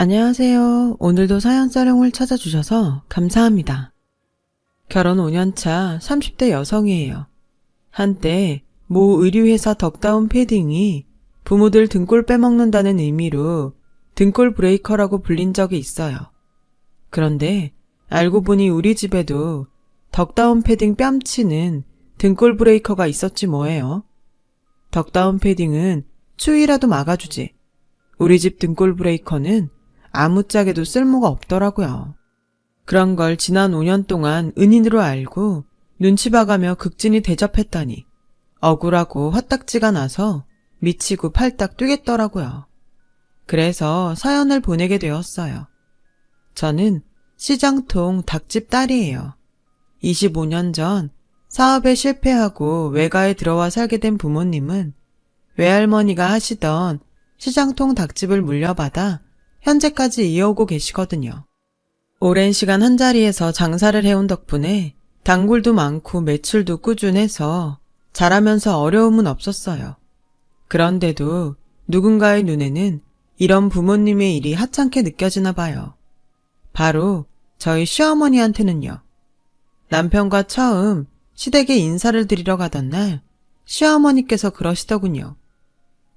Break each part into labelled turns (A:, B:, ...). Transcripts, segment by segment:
A: 안녕하세요. 오늘도 사연사령을 찾아주셔서 감사합니다. 결혼 5년차 30대 여성이에요. 한때 모 의류회사 덕다운 패딩이 부모들 등골 빼먹는다는 의미로 등골 브레이커라고 불린 적이 있어요. 그런데 알고 보니 우리 집에도 덕다운 패딩 뺨치는 등골 브레이커가 있었지 뭐예요. 덕다운 패딩은 추위라도 막아주지. 우리 집 등골 브레이커는 아무짝에도 쓸모가 없더라고요. 그런 걸 지난 5년 동안 은인으로 알고 눈치 봐가며 극진히 대접했더니 억울하고 화딱지가 나서 미치고 팔딱 뛰겠더라고요. 그래서 사연을 보내게 되었어요. 저는 시장통 닭집 딸이에요. 25년 전 사업에 실패하고 외가에 들어와 살게 된 부모님은 외할머니가 하시던 시장통 닭집을 물려받아 현재까지 이어오고 계시거든요. 오랜 시간 한자리에서 장사를 해온 덕분에 단골도 많고 매출도 꾸준해서 잘하면서 어려움은 없었어요. 그런데도 누군가의 눈에는 이런 부모님의 일이 하찮게 느껴지나 봐요. 바로 저희 시어머니한테는요. 남편과 처음 시댁에 인사를 드리러 가던 날 시어머니께서 그러시더군요.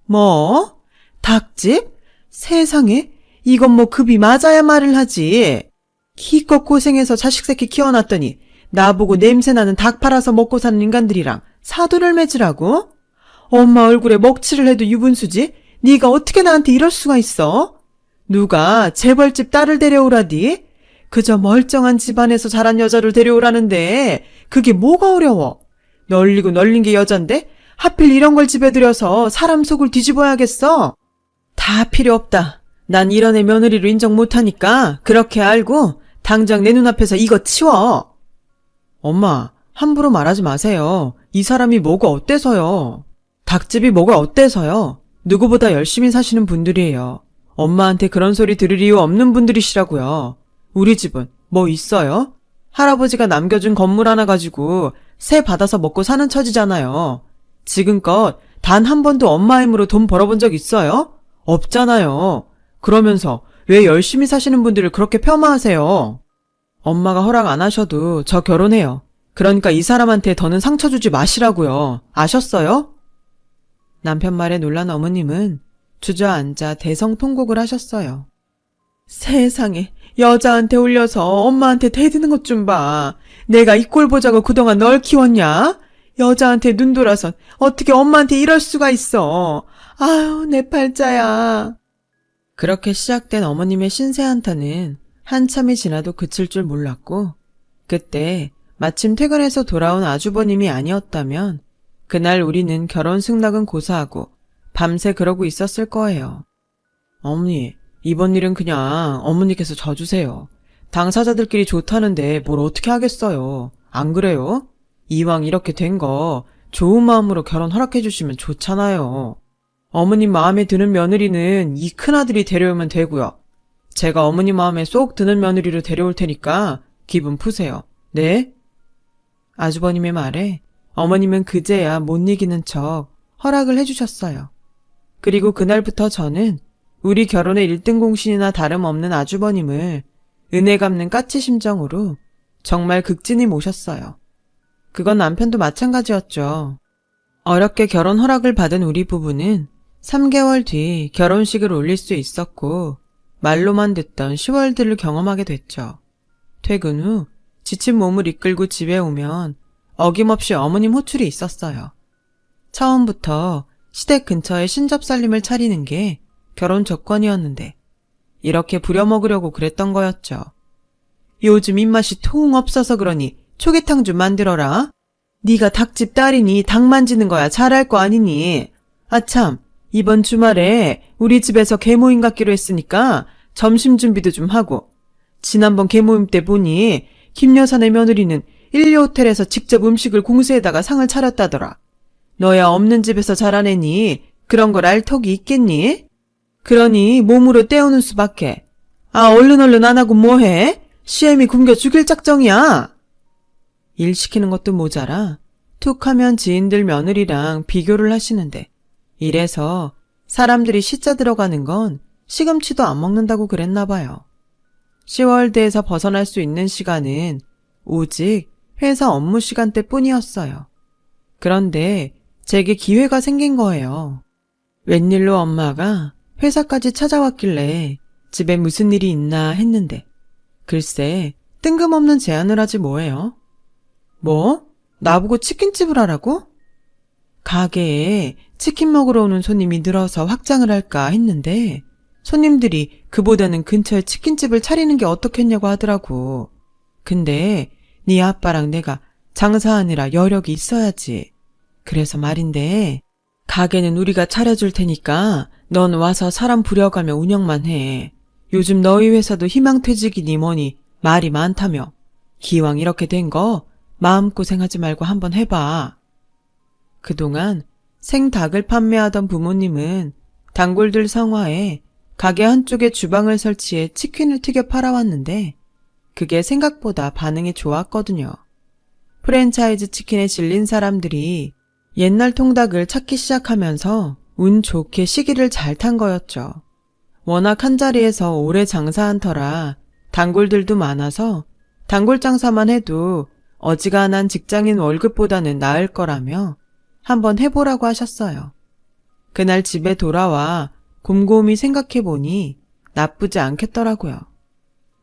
A: 뭐? 닭집? 세상에? 이건 뭐 급이 맞아야 말을 하지. 기껏 고생해서 자식 새끼 키워놨더니 나보고 냄새나는 닭 팔아서 먹고 사는 인간들이랑 사돈을 맺으라고? 엄마 얼굴에 먹칠을 해도 유분수지? 네가 어떻게 나한테 이럴 수가 있어? 누가 재벌집 딸을 데려오라디? 그저 멀쩡한 집안에서 자란 여자를 데려오라는데 그게 뭐가 어려워? 널리고 널린 게 여잔데 하필 이런 걸 집에 들여서 사람 속을 뒤집어야겠어? 다 필요 없다. 난 이런 애 며느리로 인정 못하니까 그렇게 알고 당장 내 눈앞에서 이거 치워. 엄마, 함부로 말하지 마세요. 이 사람이 뭐가 어때서요? 닭집이 뭐가 어때서요? 누구보다 열심히 사시는 분들이에요. 엄마한테 그런 소리 들을 이유 없는 분들이시라고요. 우리 집은 뭐 있어요? 할아버지가 남겨준 건물 하나 가지고 세 받아서 먹고 사는 처지잖아요. 지금껏 단 한 번도 엄마 힘으로 돈 벌어본 적 있어요? 없잖아요. 그러면서 왜 열심히 사시는 분들을 그렇게 폄하하세요? 엄마가 허락 안 하셔도 저 결혼해요. 그러니까 이 사람한테 더는 상처 주지 마시라고요. 아셨어요? 남편 말에 놀란 어머님은 주저앉아 대성통곡을 하셨어요. 세상에, 여자한테 올려서 엄마한테 대드는 것 좀 봐. 내가 이 꼴 보자고 그동안 널 키웠냐? 여자한테 눈 돌아선 어떻게 엄마한테 이럴 수가 있어. 아유, 내 팔자야. 그렇게 시작된 어머님의 신세 한탄은 한참이 지나도 그칠 줄 몰랐고 그때 마침 퇴근해서 돌아온 아주버님이 아니었다면 그날 우리는 결혼 승낙은 고사하고 밤새 그러고 있었을 거예요. 어머니, 이번 일은 그냥 어머니께서 져주세요. 당사자들끼리 좋다는데 뭘 어떻게 하겠어요. 안 그래요? 이왕 이렇게 된 거 좋은 마음으로 결혼 허락해 주시면 좋잖아요. 어머님 마음에 드는 며느리는 이 큰아들이 데려오면 되고요. 제가 어머니 마음에 쏙 드는 며느리를 데려올 테니까 기분 푸세요. 네? 아주버님의 말에 어머님은 그제야 못 이기는 척 허락을 해주셨어요. 그리고 그날부터 저는 우리 결혼의 1등 공신이나 다름없는 아주버님을 은혜 갚는 까치 심정으로 정말 극진히 모셨어요. 그건 남편도 마찬가지였죠. 어렵게 결혼 허락을 받은 우리 부부는 3개월 뒤 결혼식을 올릴 수 있었고 말로만 듣던 10월들을 경험하게 됐죠. 퇴근 후 지친 몸을 이끌고 집에 오면 어김없이 어머님 호출이 있었어요. 처음부터 시댁 근처에 신접살림을 차리는 게 결혼 조건이었는데 이렇게 부려먹으려고 그랬던 거였죠. 요즘 입맛이 통 없어서 그러니 초계탕 좀 만들어라. 네가 닭집 딸이니 닭 만지는 거야 잘할 거 아니니. 아참, 이번 주말에 우리 집에서 개모임 갖기로 했으니까 점심 준비도 좀 하고. 지난번 개모임 때 보니 김 여사네 며느리는 1호텔에서 직접 음식을 공수해다가 상을 차렸다더라. 너야 없는 집에서 자란 애니 그런 걸 알 턱이 있겠니? 그러니 몸으로 때우는 수밖에. 아, 얼른 안 하고 뭐해? 시애미 굶겨 죽일 작정이야. 일 시키는 것도 모자라 툭 하면 지인들 며느리랑 비교를 하시는데 이래서 사람들이 시자 들어가는 건 시금치도 안 먹는다고 그랬나 봐요. 시월드에서 벗어날 수 있는 시간은 오직 회사 업무 시간대 뿐이었어요. 그런데 제게 기회가 생긴 거예요. 웬일로 엄마가 회사까지 찾아왔길래 집에 무슨 일이 있나 했는데 글쎄 뜬금없는 제안을 하지 뭐예요? 뭐? 나보고 치킨집을 하라고? 가게에 치킨 먹으러 오는 손님이 늘어서 확장을 할까 했는데 손님들이 그보다는 근처에 치킨집을 차리는 게 어떻겠냐고 하더라고. 근데 네 아빠랑 내가 장사하느라 여력이 있어야지. 그래서 말인데 가게는 우리가 차려줄 테니까 넌 와서 사람 부려가며 운영만 해. 요즘 너희 회사도 희망퇴직이니 뭐니 말이 많다며. 기왕 이렇게 된 거 마음고생하지 말고 한번 해봐. 그동안 생닭을 판매하던 부모님은 단골들 성화에 가게 한쪽에 주방을 설치해 치킨을 튀겨 팔아왔는데 그게 생각보다 반응이 좋았거든요. 프랜차이즈 치킨에 질린 사람들이 옛날 통닭을 찾기 시작하면서 운 좋게 시기를 잘 탄 거였죠. 워낙 한자리에서 오래 장사한 터라 단골들도 많아서 단골 장사만 해도 어지간한 직장인 월급보다는 나을 거라며 한번 해보라고 하셨어요. 그날 집에 돌아와 곰곰이 생각해보니 나쁘지 않겠더라고요.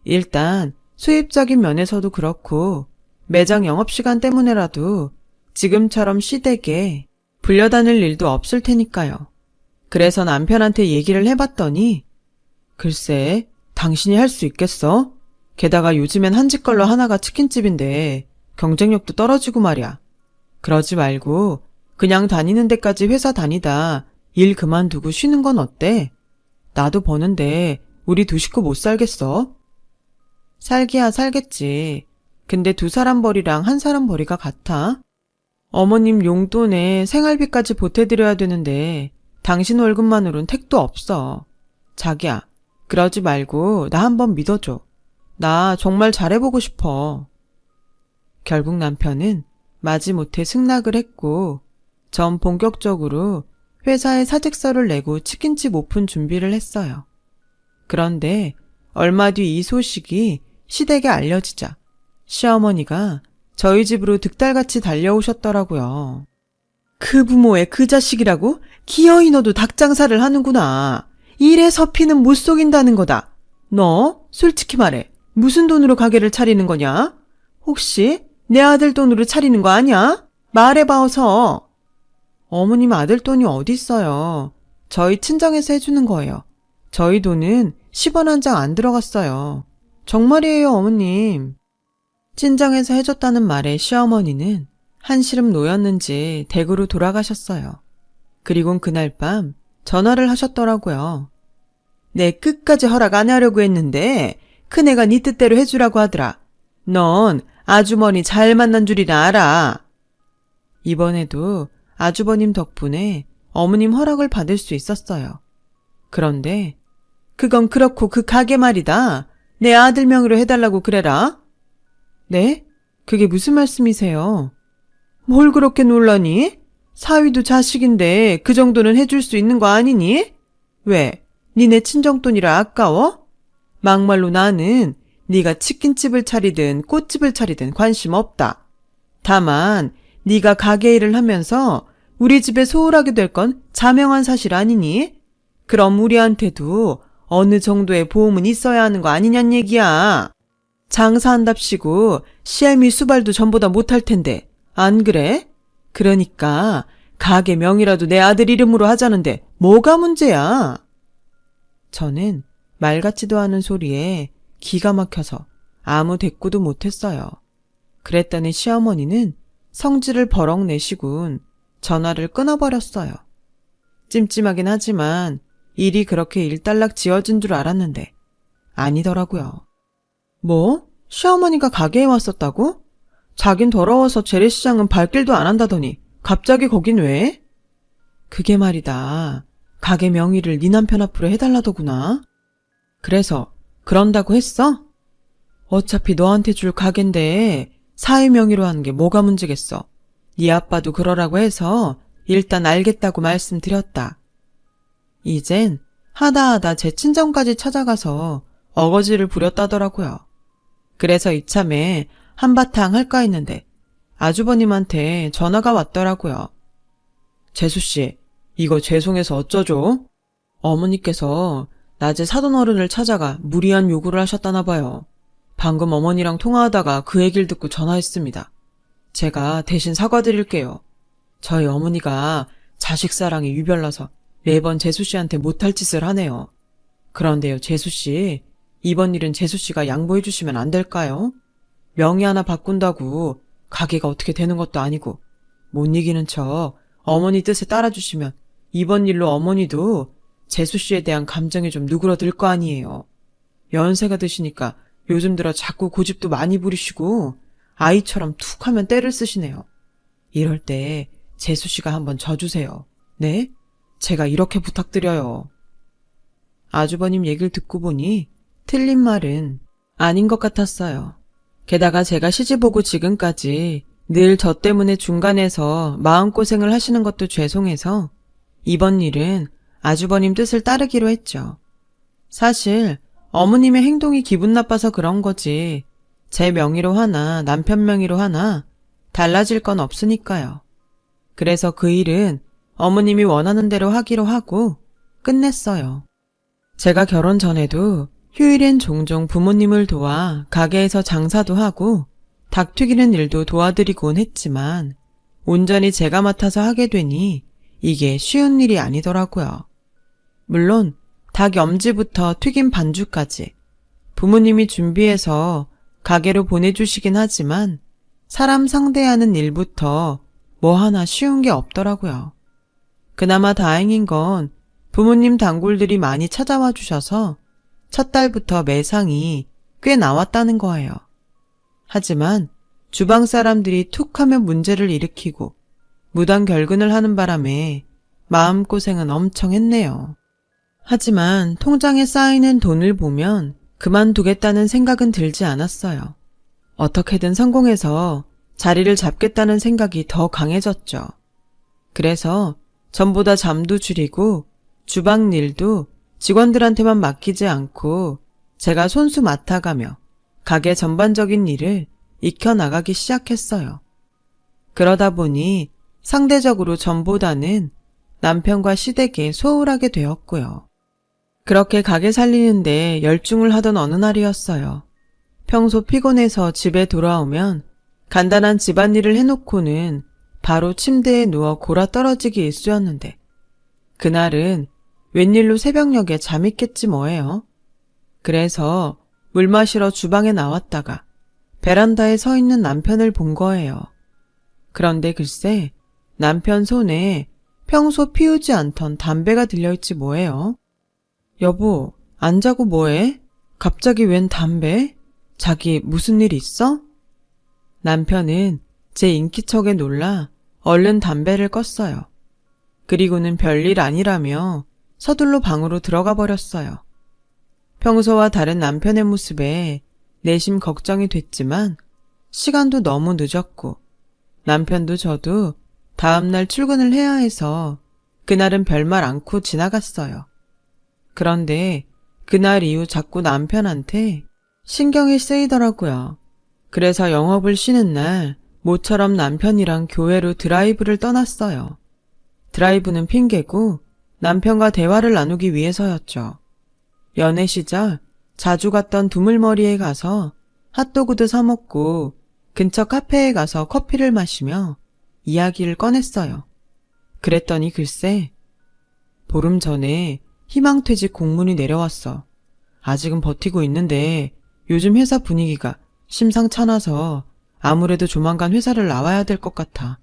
A: 일단 수입적인 면에서도 그렇고 매장 영업시간 때문에라도 지금처럼 시댁에 불려다닐 일도 없을 테니까요. 그래서 남편한테 얘기를 해봤더니 글쎄 당신이 할 수 있겠어? 게다가 요즘엔 한 집 걸로 하나가 치킨집인데 경쟁력도 떨어지고 말이야. 그러지 말고 그냥 다니는 데까지 회사 다니다 일 그만두고 쉬는 건 어때? 나도 버는데 우리 두 식구 못 살겠어? 살기야 살겠지. 근데 두 사람 벌이랑 한 사람 벌이가 같아? 어머님 용돈에 생활비까지 보태드려야 되는데 당신 월급만으론 택도 없어. 자기야, 그러지 말고 나 한번 믿어줘. 나 정말 잘해보고 싶어. 결국 남편은 마지못해 승낙을 했고 전 본격적으로 회사에 사직서를 내고 치킨집 오픈 준비를 했어요. 그런데 얼마 뒤 이 소식이 시댁에 알려지자 시어머니가 저희 집으로 득달같이 달려오셨더라고요. 그 부모의 그 자식이라고? 기어이 너도 닭장사를 하는구나. 이래서 피는 못 속인다는 거다. 너 솔직히 말해. 무슨 돈으로 가게를 차리는 거냐? 혹시 내 아들 돈으로 차리는 거 아니야? 말해봐 어서. 어머님 아들 돈이 어딨어요. 저희 친정에서 해주는 거예요. 저희 돈은 10원 한 장 안 들어갔어요. 정말이에요 어머님. 친정에서 해줬다는 말에 시어머니는 한시름 놓였는지 댁으로 돌아가셨어요. 그리곤 그날 밤 전화를 하셨더라고요. 내 끝까지 허락 안 하려고 했는데 큰애가 네 뜻대로 해주라고 하더라. 넌 아주머니 잘 만난 줄이나 알아. 이번에도 아주버님 덕분에 어머님 허락을 받을 수 있었어요. 그런데 그건 그렇고 그 가게 말이다. 내 아들 명의로 해달라고 그래라. 네? 그게 무슨 말씀이세요? 뭘 그렇게 놀라니? 사위도 자식인데 그 정도는 해줄 수 있는 거 아니니? 왜? 니네 친정돈이라 아까워? 막말로 나는 네가 치킨집을 차리든 꽃집을 차리든 관심 없다. 다만 네가 가게 일을 하면서 우리 집에 소홀하게 될 건 자명한 사실 아니니? 그럼 우리한테도 어느 정도의 보험은 있어야 하는 거 아니냔 얘기야. 장사한답시고 시애미 수발도 전보다 못할 텐데 안 그래? 그러니까 가게 명이라도 내 아들 이름으로 하자는데 뭐가 문제야? 저는 말 같지도 않은 소리에 기가 막혀서 아무 대꾸도 못했어요. 그랬더니 시어머니는 성질을 버럭 내시군 전화를 끊어버렸어요. 찜찜하긴 하지만 일이 그렇게 일단락 지어진 줄 알았는데 아니더라고요. 뭐? 시어머니가 가게에 왔었다고? 자긴 더러워서 재래시장은 발길도 안 한다더니 갑자기 거긴 왜? 그게 말이다. 가게 명의를 네 남편 앞으로 해달라더구나. 그래서 그런다고 했어? 어차피 너한테 줄 가게인데 사위 명의로 하는 게 뭐가 문제겠어. 네 아빠도 그러라고 해서 일단 알겠다고 말씀드렸다. 이젠 하다 제 친정까지 찾아가서 어거지를 부렸다더라고요. 그래서 이참에 한바탕 할까 했는데 아주버님한테 전화가 왔더라고요. 재수씨, 이거 죄송해서 어쩌죠? 어머니께서 낮에 사돈어른을 찾아가 무리한 요구를 하셨다나 봐요. 방금 어머니랑 통화하다가 그 얘기를 듣고 전화했습니다. 제가 대신 사과드릴게요. 저희 어머니가 자식 사랑이 유별나서 매번 재수씨한테 못할 짓을 하네요. 그런데요, 재수씨, 이번 일은 재수씨가 양보해 주시면 안 될까요? 명의 하나 바꾼다고 가게가 어떻게 되는 것도 아니고 못 이기는 척 어머니 뜻에 따라주시면 이번 일로 어머니도 재수씨에 대한 감정이 좀 누그러들 거 아니에요. 연세가 드시니까 요즘 들어 자꾸 고집도 많이 부리시고 아이처럼 툭 하면 때를 쓰시네요. 이럴 때 재수씨가 한번 져주세요. 네? 제가 이렇게 부탁드려요. 아주버님 얘기를 듣고 보니 틀린 말은 아닌 것 같았어요. 게다가 제가 시집 오고 지금까지 늘 저 때문에 중간에서 마음고생을 하시는 것도 죄송해서 이번 일은 아주버님 뜻을 따르기로 했죠. 사실 어머님의 행동이 기분 나빠서 그런 거지 제 명의로 하나 남편 명의로 하나 달라질 건 없으니까요. 그래서 그 일은 어머님이 원하는 대로 하기로 하고 끝냈어요. 제가 결혼 전에도 휴일엔 종종 부모님을 도와 가게에서 장사도 하고 닭 튀기는 일도 도와드리곤 했지만 온전히 제가 맡아서 하게 되니 이게 쉬운 일이 아니더라고요. 물론 닭 염지부터 튀김 반죽까지 부모님이 준비해서 가게로 보내주시긴 하지만 사람 상대하는 일부터 뭐 하나 쉬운 게 없더라고요. 그나마 다행인 건 부모님 단골들이 많이 찾아와 주셔서 첫 달부터 매상이 꽤 나왔다는 거예요. 하지만 주방 사람들이 툭 하면 문제를 일으키고 무단 결근을 하는 바람에 마음고생은 엄청 했네요. 하지만 통장에 쌓이는 돈을 보면 그만두겠다는 생각은 들지 않았어요. 어떻게든 성공해서 자리를 잡겠다는 생각이 더 강해졌죠. 그래서 전보다 잠도 줄이고 주방 일도 직원들한테만 맡기지 않고 제가 손수 맡아가며 가게 전반적인 일을 익혀나가기 시작했어요. 그러다 보니 상대적으로 전보다는 남편과 시댁에 소홀하게 되었고요. 그렇게 가게 살리는데 열중을 하던 어느 날이었어요. 평소 피곤해서 집에 돌아오면 간단한 집안일을 해놓고는 바로 침대에 누워 골아 떨어지기 일쑤였는데 그날은 웬일로 새벽녘에 잠이 깼지 뭐예요. 그래서 물 마시러 주방에 나왔다가 베란다에 서 있는 남편을 본 거예요. 그런데 글쎄 남편 손에 평소 피우지 않던 담배가 들려있지 뭐예요. 여보, 안 자고 뭐해? 갑자기 웬 담배? 자기 무슨 일 있어? 남편은 제 인기척에 놀라 얼른 담배를 껐어요. 그리고는 별일 아니라며 서둘러 방으로 들어가 버렸어요. 평소와 다른 남편의 모습에 내심 걱정이 됐지만 시간도 너무 늦었고 남편도 저도 다음날 출근을 해야 해서 그날은 별말 않고 지나갔어요. 그런데 그날 이후 자꾸 남편한테 신경이 쓰이더라고요. 그래서 영업을 쉬는 날 모처럼 남편이랑 교회로 드라이브를 떠났어요. 드라이브는 핑계고 남편과 대화를 나누기 위해서였죠. 연애 시절 자주 갔던 두물머리에 가서 핫도그도 사 먹고 근처 카페에 가서 커피를 마시며 이야기를 꺼냈어요. 그랬더니 글쎄 보름 전에 희망퇴직 공문이 내려왔어. 아직은 버티고 있는데 요즘 회사 분위기가 심상찮아서 아무래도 조만간 회사를 나와야 될 것 같아.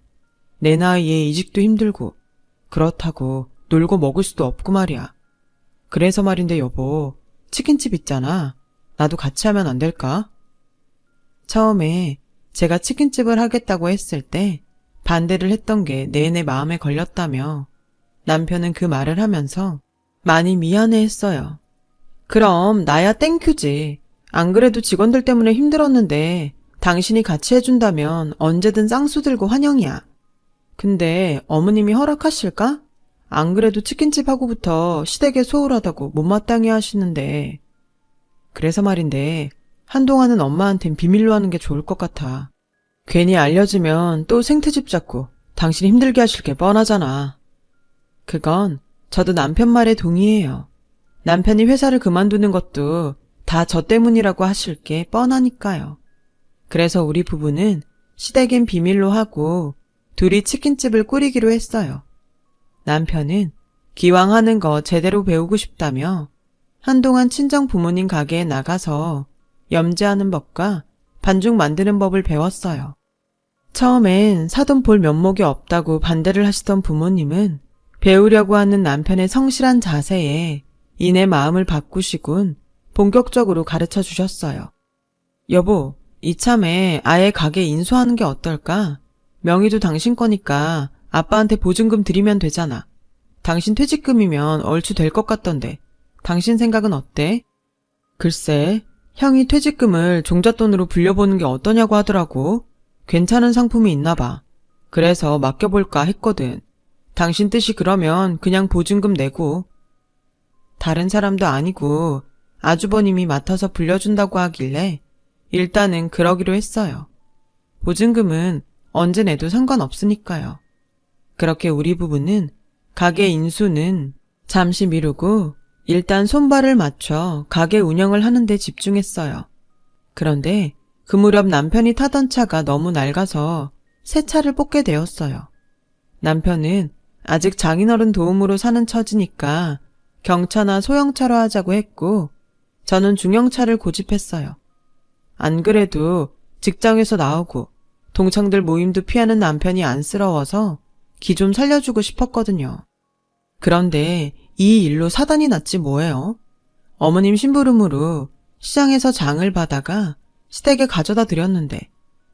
A: 내 나이에 이직도 힘들고 그렇다고 놀고 먹을 수도 없고 말이야. 그래서 말인데 여보, 치킨집 있잖아. 나도 같이 하면 안 될까? 처음에 제가 치킨집을 하겠다고 했을 때 반대를 했던 게 내내 마음에 걸렸다며 남편은 그 말을 하면서 많이 미안해했어요. 그럼 나야 땡큐지. 안 그래도 직원들 때문에 힘들었는데 당신이 같이 해준다면 언제든 쌍수 들고 환영이야. 근데 어머님이 허락하실까? 안 그래도 치킨집 하고부터 시댁에 소홀하다고 못마땅해 하시는데. 그래서 말인데 한동안은 엄마한텐 비밀로 하는 게 좋을 것 같아. 괜히 알려지면 또 생트집 잡고 당신 힘들게 하실 게 뻔하잖아. 그건 저도 남편 말에 동의해요. 남편이 회사를 그만두는 것도 다 저 때문이라고 하실 게 뻔하니까요. 그래서 우리 부부는 시댁엔 비밀로 하고 둘이 치킨집을 꾸리기로 했어요. 남편은 기왕 하는 거 제대로 배우고 싶다며 한동안 친정 부모님 가게에 나가서 염지하는 법과 반죽 만드는 법을 배웠어요. 처음엔 사돈 볼 면목이 없다고 반대를 하시던 부모님은 배우려고 하는 남편의 성실한 자세에 이내 마음을 바꾸시곤 본격적으로 가르쳐 주셨어요. 여보, 이참에 아예 가게 인수하는 게 어떨까? 명의도 당신 거니까 아빠한테 보증금 드리면 되잖아. 당신 퇴직금이면 얼추 될 것 같던데. 당신 생각은 어때? 글쎄, 형이 퇴직금을 종잣돈으로 불려보는 게 어떠냐고 하더라고. 괜찮은 상품이 있나 봐. 그래서 맡겨볼까 했거든. 당신 뜻이 그러면 그냥 보증금 내고. 다른 사람도 아니고 아주버님이 맡아서 불려준다고 하길래 일단은 그러기로 했어요. 보증금은 언제 내도 상관없으니까요. 그렇게 우리 부부는 가게 인수는 잠시 미루고 일단 손발을 맞춰 가게 운영을 하는 데 집중했어요. 그런데 그 무렵 남편이 타던 차가 너무 낡아서 새 차를 뽑게 되었어요. 남편은 아직 장인어른 도움으로 사는 처지니까 경차나 소형차로 하자고 했고 저는 중형차를 고집했어요. 안 그래도 직장에서 나오고 동창들 모임도 피하는 남편이 안쓰러워서 기 좀 살려주고 싶었거든요. 그런데 이 일로 사단이 났지 뭐예요. 어머님 심부름으로 시장에서 장을 받아가 시댁에 가져다 드렸는데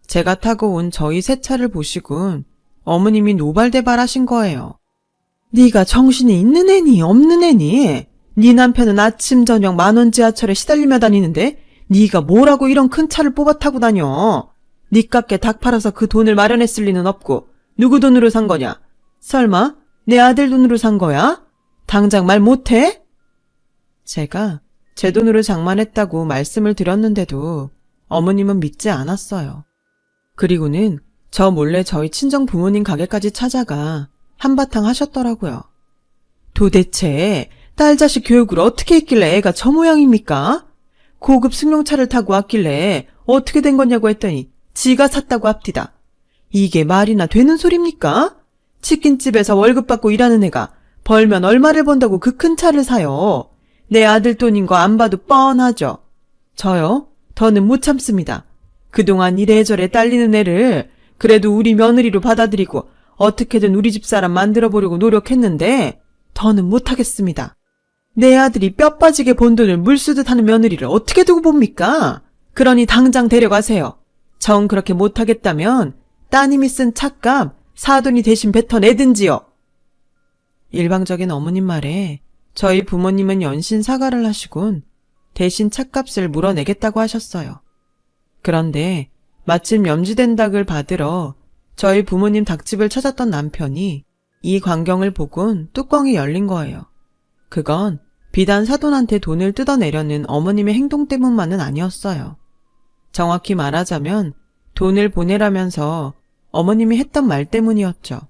A: 제가 타고 온 저희 새 차를 보시곤 어머님이 노발대발 하신 거예요. 네가 정신이 있는 애니 없는 애니? 네 남편은 아침 저녁 만원 지하철에 시달리며 다니는데 네가 뭐라고 이런 큰 차를 뽑아 타고 다녀? 네 값게 닭 팔아서 그 돈을 마련했을 리는 없고 누구 돈으로 산 거냐? 설마 내 아들 돈으로 산 거야? 당장 말 못해? 제가 제 돈으로 장만했다고 말씀을 드렸는데도 어머님은 믿지 않았어요. 그리고는 저 몰래 저희 친정 부모님 가게까지 찾아가 한바탕 하셨더라고요. 도대체 딸 자식 교육을 어떻게 했길래 애가 저 모양입니까? 고급 승용차를 타고 왔길래 어떻게 된 거냐고 했더니 지가 샀다고 합디다. 이게 말이나 되는 소립니까? 치킨집에서 월급 받고 일하는 애가 벌면 얼마를 번다고 그 큰 차를 사요. 내 아들 돈인 거 안 봐도 뻔하죠. 저요? 더는 못 참습니다. 그동안 이래저래 딸리는 애를 그래도 우리 며느리로 받아들이고 어떻게든 우리 집 사람 만들어 보려고 노력했는데 더는 못하겠습니다. 내 아들이 뼈 빠지게 번 돈을 물쓰듯 하는 며느리를 어떻게 두고 봅니까? 그러니 당장 데려가세요. 정 그렇게 못하겠다면 따님이 쓴 찻값 사돈이 대신 뱉어내든지요. 일방적인 어머님 말에 저희 부모님은 연신 사과를 하시곤 대신 찻값을 물어내겠다고 하셨어요. 그런데 마침 염지된 닭을 받으러 저희 부모님 닭집을 찾았던 남편이 이 광경을 보곤 뚜껑이 열린 거예요. 그건 비단 사돈한테 돈을 뜯어내려는 어머님의 행동 때문만은 아니었어요. 정확히 말하자면 돈을 보내라면서 어머님이 했던 말 때문이었죠.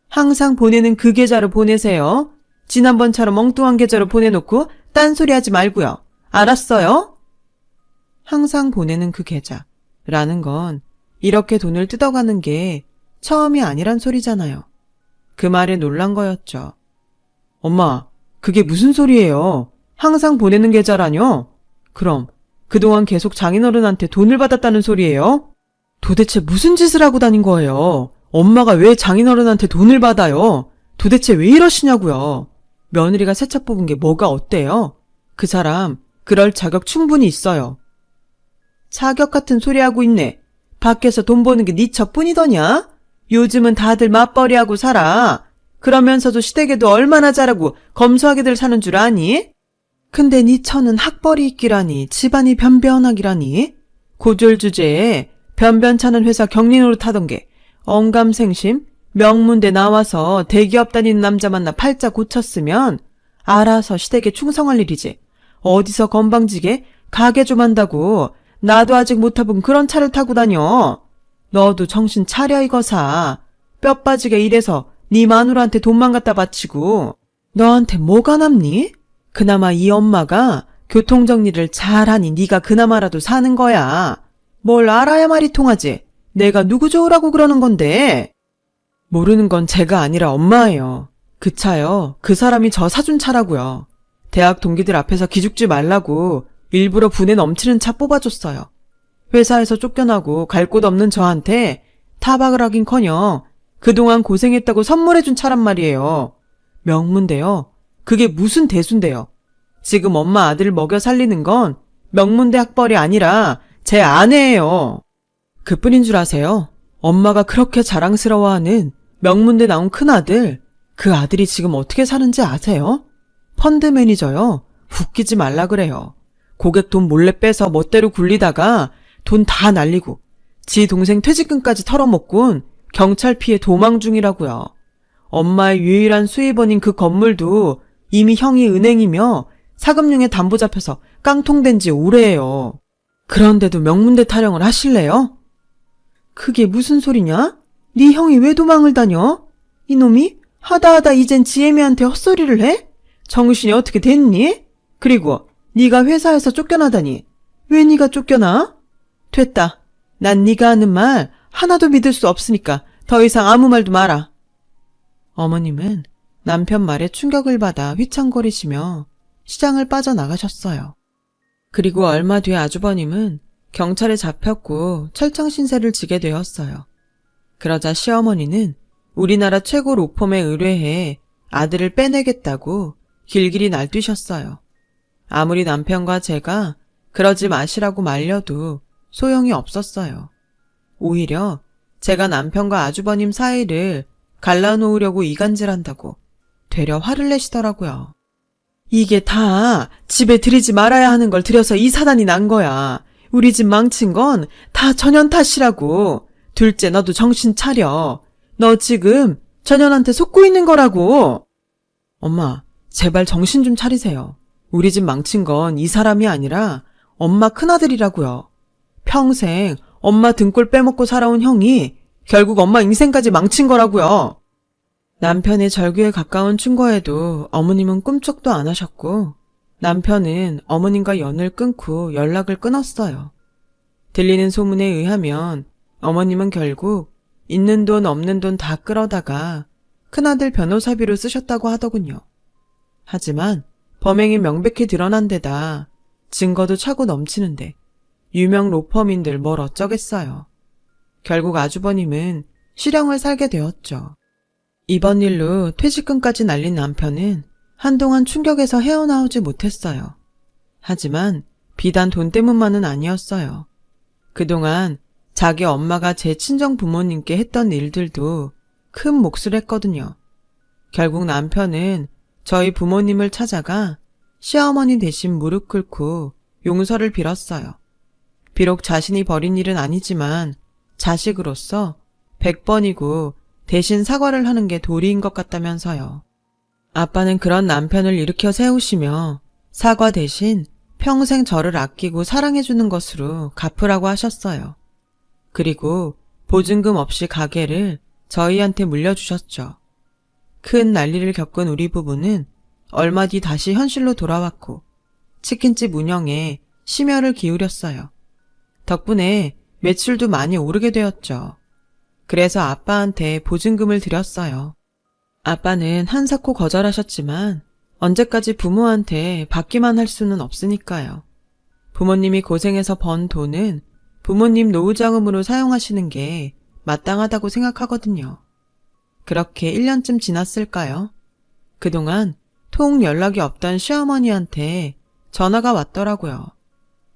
A: 항상 보내는 그 계좌로 보내세요. 지난번처럼 엉뚱한 계좌로 보내놓고 딴소리 하지 말고요. 알았어요? 항상 보내는 그 계좌라는 건 이렇게 돈을 뜯어가는 게 처음이 아니란 소리잖아요. 그 말에 놀란 거였죠. 엄마, 그게 무슨 소리예요? 항상 보내는 계좌라뇨? 그럼 그동안 계속 장인어른한테 돈을 받았다는 소리예요? 도대체 무슨 짓을 하고 다닌 거예요? 엄마가 왜 장인어른한테 돈을 받아요? 도대체 왜 이러시냐고요? 며느리가 새 차 뽑은 게 뭐가 어때요? 그 사람 그럴 자격 충분히 있어요. 자격 같은 소리 하고 있네. 밖에서 돈 버는 게 네 척뿐이더냐? 요즘은 다들 맞벌이하고 살아. 그러면서도 시댁에도 얼마나 잘하고 검소하게들 사는 줄 아니? 근데 네 처는 학벌이 있기라니 집안이 변변하기라니 고졸 주제에 변변찮은 회사 경리 노릇하던 게 언감생심 명문대 나와서 대기업 다니는 남자 만나 팔자 고쳤으면 알아서 시댁에 충성할 일이지. 어디서 건방지게 가게 좀 한다고 나도 아직 못 타본 그런 차를 타고 다녀. 너도 정신 차려 이거사. 뼈 빠지게 일해서 네 마누라한테 돈만 갖다 바치고 너한테 뭐가 남니? 그나마 이 엄마가 교통정리를 잘하니 네가 그나마라도 사는 거야. 뭘 알아야 말이 통하지. 내가 누구 좋으라고 그러는 건데. 모르는 건 제가 아니라 엄마예요. 그 차요. 그 사람이 저 사준 차라고요. 대학 동기들 앞에서 기죽지 말라고 일부러 분에 넘치는 차 뽑아줬어요. 회사에서 쫓겨나고 갈 곳 없는 저한테 타박을 하긴커녕 그동안 고생했다고 선물해준 차란 말이에요. 명문대요. 그게 무슨 대수인데요. 지금 엄마 아들을 먹여 살리는 건 명문대 학벌이 아니라 제 아내예요. 그뿐인 줄 아세요? 엄마가 그렇게 자랑스러워하는 명문대 나온 큰아들, 그 아들이 지금 어떻게 사는지 아세요? 펀드 매니저요. 웃기지 말라 그래요. 고객 돈 몰래 빼서 멋대로 굴리다가 돈 다 날리고 지 동생 퇴직금까지 털어먹곤 경찰 피해 도망 중이라고요. 엄마의 유일한 수입원인 그 건물도 이미 형이 은행이며 사금융에 담보 잡혀서 깡통된 지 오래예요. 그런데도 명문대 타령을 하실래요? 그게 무슨 소리냐? 네 형이 왜 도망을 다녀? 이놈이 하다하다 이젠 지혜미한테 헛소리를 해? 정신이 어떻게 됐니? 그리고 네가 회사에서 쫓겨나다니. 왜 네가 쫓겨나? 됐다. 난 네가 하는 말 하나도 믿을 수 없으니까 더 이상 아무 말도 마라. 어머님은 남편 말에 충격을 받아 휘청거리시며 시장을 빠져나가셨어요. 그리고 얼마 뒤에 아주버님은 경찰에 잡혔고 철창 신세를 지게 되었어요. 그러자 시어머니는 우리나라 최고 로펌에 의뢰해 아들을 빼내겠다고 길길이 날뛰셨어요. 아무리 남편과 제가 그러지 마시라고 말려도 소용이 없었어요. 오히려 제가 남편과 아주버님 사이를 갈라놓으려고 이간질한다고 되려 화를 내시더라고요. 이게 다 집에 들이지 말아야 하는 걸 들여서 이 사단이 난 거야. 우리 집 망친 건 다 전현 탓이라고. 둘째 너도 정신 차려. 너 지금 전현한테 속고 있는 거라고. 엄마, 제발 정신 좀 차리세요. 우리 집 망친 건 이 사람이 아니라 엄마 큰아들이라고요. 평생 엄마 등골 빼먹고 살아온 형이 결국 엄마 인생까지 망친 거라고요. 남편의 절규에 가까운 충고에도 어머님은 꿈쩍도 안 하셨고 남편은 어머님과 연을 끊고 연락을 끊었어요. 들리는 소문에 의하면 어머님은 결국 있는 돈 없는 돈 다 끌어다가 큰아들 변호사비로 쓰셨다고 하더군요. 하지만 범행이 명백히 드러난 데다 증거도 차고 넘치는데 유명 로펌인들 뭘 어쩌겠어요. 결국 아주버님은 실형을 살게 되었죠. 이번 일로 퇴직금까지 날린 남편은 한동안 충격에서 헤어나오지 못했어요. 하지만 비단 돈 때문만은 아니었어요. 그동안 자기 엄마가 제 친정 부모님께 했던 일들도 큰 몫을 했거든요. 결국 남편은 저희 부모님을 찾아가 시어머니 대신 무릎 꿇고 용서를 빌었어요. 비록 자신이 벌인 일은 아니지만 자식으로서 100번이고 대신 사과를 하는 게 도리인 것 같다면서요. 아빠는 그런 남편을 일으켜 세우시며 사과 대신 평생 저를 아끼고 사랑해주는 것으로 갚으라고 하셨어요. 그리고 보증금 없이 가게를 저희한테 물려주셨죠. 큰 난리를 겪은 우리 부부는 얼마 뒤 다시 현실로 돌아왔고 치킨집 운영에 심혈을 기울였어요. 덕분에 매출도 많이 오르게 되었죠. 그래서 아빠한테 보증금을 드렸어요. 아빠는 한사코 거절하셨지만 언제까지 부모한테 받기만 할 수는 없으니까요. 부모님이 고생해서 번 돈은 부모님 노후자금으로 사용하시는 게 마땅하다고 생각하거든요. 그렇게 1년쯤 지났을까요? 그동안 통 연락이 없던 시어머니한테 전화가 왔더라고요.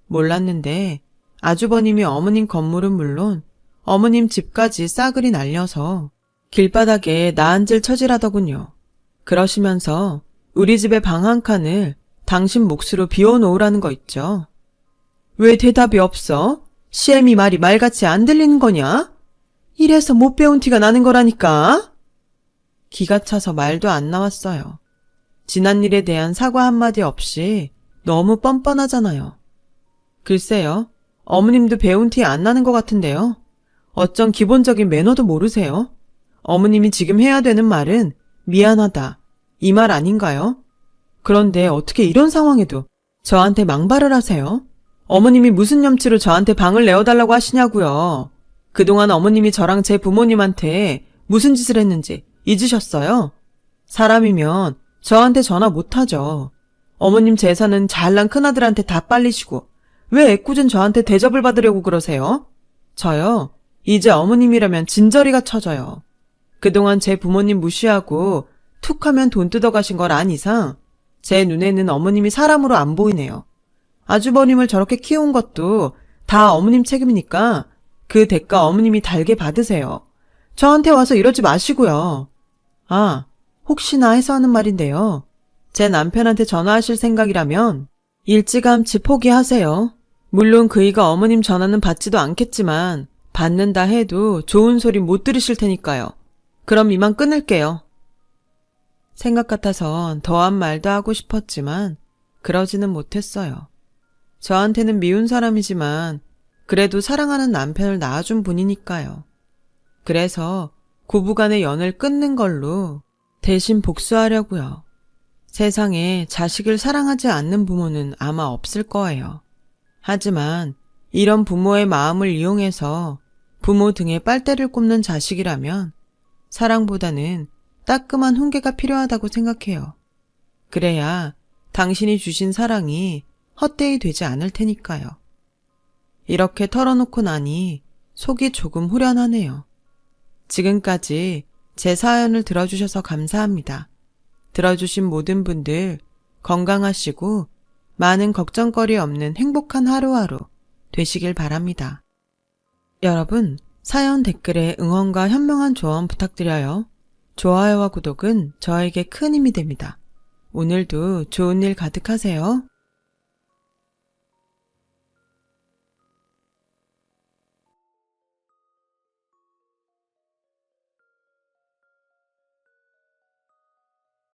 A: 몰랐는데 아주버님이 어머님 건물은 물론 어머님 집까지 싸그리 날려서 길바닥에 나앉을 처지라더군요. 그러시면서 우리 집의 방 한 칸을 당신 몫으로 비워놓으라는 거 있죠. 왜 대답이 없어? 시애미 말이 말같이 안 들리는 거냐? 이래서 못 배운 티가 나는 거라니까? 기가 차서 말도 안 나왔어요. 지난 일에 대한 사과 한마디 없이 너무 뻔뻔하잖아요. 글쎄요, 어머님도 배운 티 안 나는 것 같은데요. 어쩜 기본적인 매너도 모르세요? 어머님이 지금 해야 되는 말은 미안하다, 이 말 아닌가요? 그런데 어떻게 이런 상황에도 저한테 망발을 하세요? 어머님이 무슨 염치로 저한테 방을 내어달라고 하시냐고요. 그동안 어머님이 저랑 제 부모님한테 무슨 짓을 했는지 잊으셨어요? 사람이면 저한테 전화 못하죠. 어머님 재산은 잘난 큰아들한테 다 빨리시고 왜 애꿎은 저한테 대접을 받으려고 그러세요? 저요, 이제 어머님이라면 진저리가 쳐져요. 그동안 제 부모님 무시하고 툭 하면 돈 뜯어가신 걸 안 이상 제 눈에는 어머님이 사람으로 안 보이네요. 아주버님을 저렇게 키운 것도 다 어머님 책임이니까 그 대가 어머님이 달게 받으세요. 저한테 와서 이러지 마시고요. 아, 혹시나 해서 하는 말인데요. 제 남편한테 전화하실 생각이라면 일찌감치 포기하세요. 물론 그이가 어머님 전화는 받지도 않겠지만 받는다 해도 좋은 소리 못 들으실 테니까요. 그럼 이만 끊을게요. 생각 같아선 더한 말도 하고 싶었지만 그러지는 못했어요. 저한테는 미운 사람이지만 그래도 사랑하는 남편을 낳아준 분이니까요. 그래서 고부간의 연을 끊는 걸로 대신 복수하려고요. 세상에 자식을 사랑하지 않는 부모는 아마 없을 거예요. 하지만 이런 부모의 마음을 이용해서 부모 등에 빨대를 꼽는 자식이라면 사랑보다는 따끔한 훈계가 필요하다고 생각해요. 그래야 당신이 주신 사랑이 헛되이 되지 않을 테니까요. 이렇게 털어놓고 나니 속이 조금 후련하네요. 지금까지 제 사연을 들어주셔서 감사합니다. 들어주신 모든 분들 건강하시고 많은 걱정거리 없는 행복한 하루하루 되시길 바랍니다. 여러분, 사연 댓글에 응원과 현명한 조언 부탁드려요. 좋아요와 구독은 저에게 큰 힘이 됩니다. 오늘도 좋은 일 가득하세요.